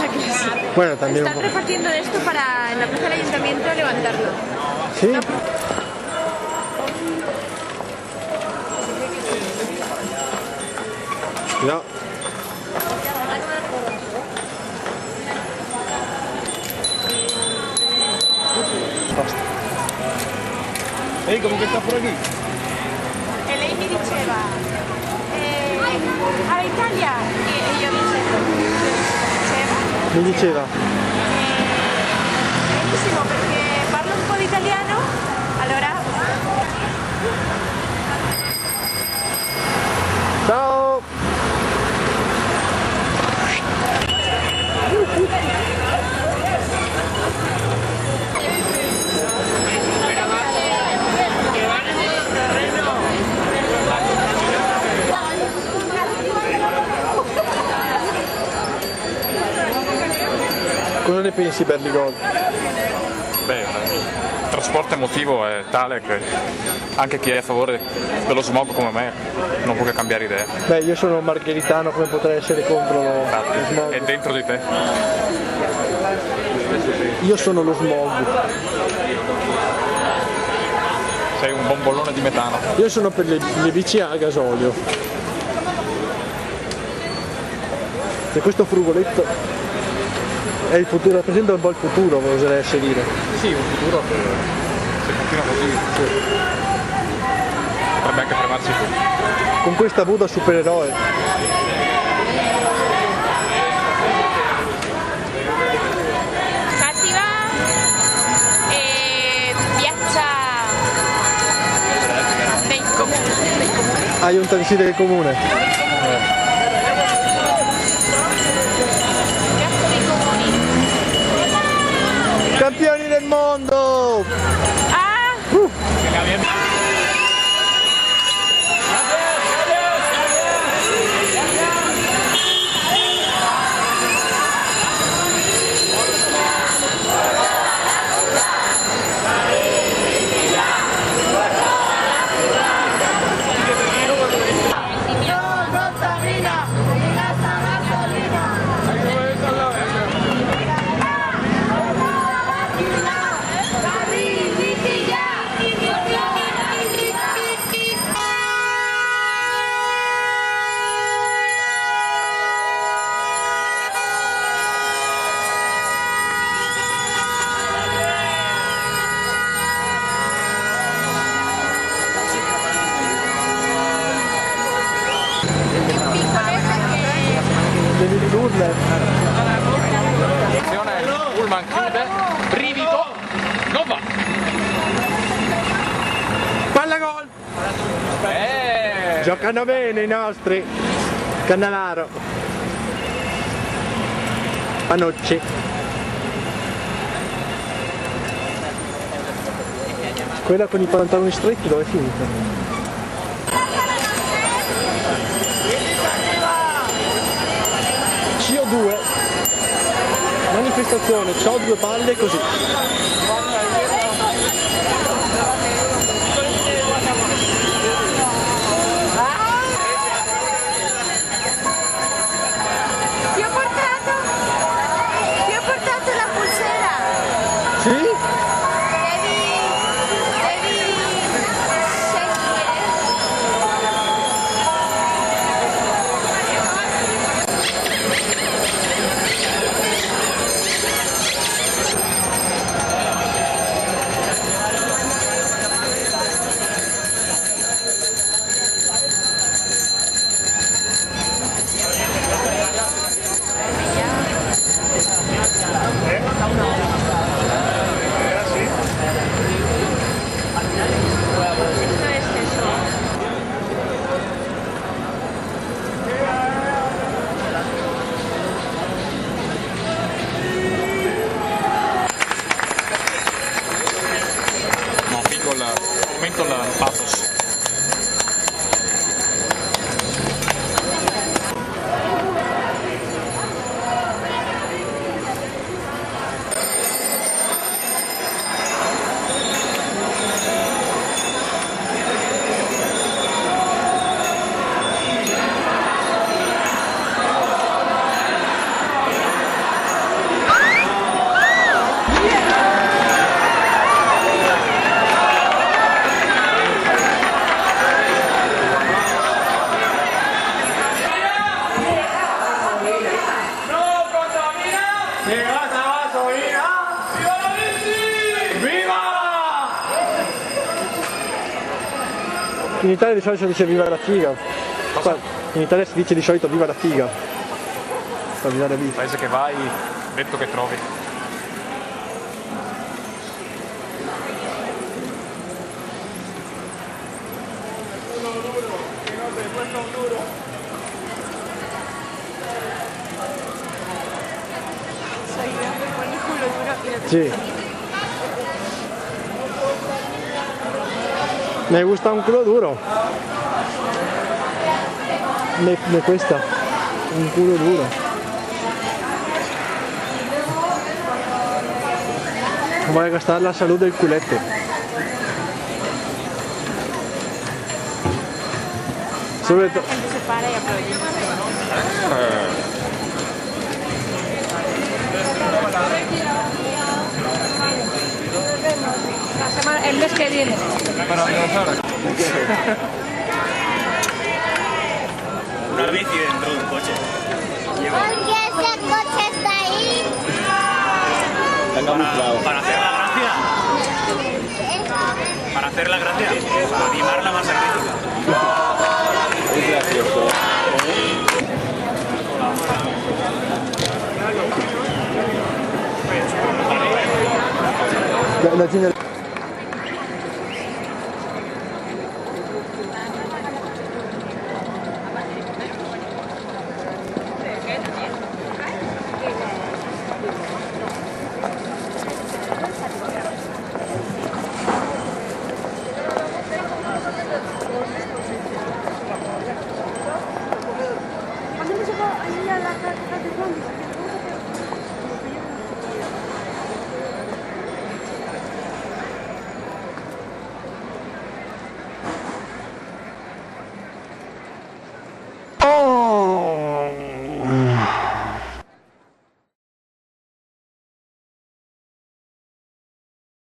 piensa que sí. Bueno, también Están repartiendo esto para en la plaza del ayuntamiento levantarlo. ¿Sí? No. Basta. Ehi, come che sta fuori qui? E lei mi diceva all'Italia e io Mi diceva? benissimo perché parlo un po' di italiano, allora Ciao! Cosa ne pensi, Berligol? Beh, il trasporto emotivo è tale che anche chi è a favore dello smog come me non può che cambiare idea. Beh, io sono margheritano, come potrei essere contro lo smog? È dentro di te. Io sono lo smog. Sei un bombolone di metano. Io sono per le bici a gasolio. E questo frugoletto è il futuro, rappresenta un po' il futuro, oserei dire. Sì, un futuro che se continua così potrebbe anche fermarsi qui. Con questa V da supereroe. Cattiva e piazza dei comuni. Hai un taxi del comune. Campioni del mondo! Devi ridurle. Attenzione, il pullman chiude, brivido, non va. Palla gol! Eh! Giocano bene i nostri. Cannavaro. Panucci. Quella con i pantaloni stretti dove è finita? CO2, manifestazione, c'ho 2 palle così. Ti ho portato la pulsera. Sì? Devi scegliere. No, figo il momento il pathos. In Italia di solito si dice viva la figa. Qua, in Italia si dice di solito viva la figa. Per dire vita. Paese che vai, detto che trovi. Soy yo, me pone el culo duro y lo Sì. Mi gusta un culo duro. Me cuesta un culo duro. Voy a gastar la salud del culete. Sobre todo. La gente se para y aplaude. La semana, el mes que viene. Una bici dentro de un coche. Porque ese coche está ahí. Para hacer la gracia. Para hacer la gracia. Para animar la masa crítica. Es gracioso. La tiene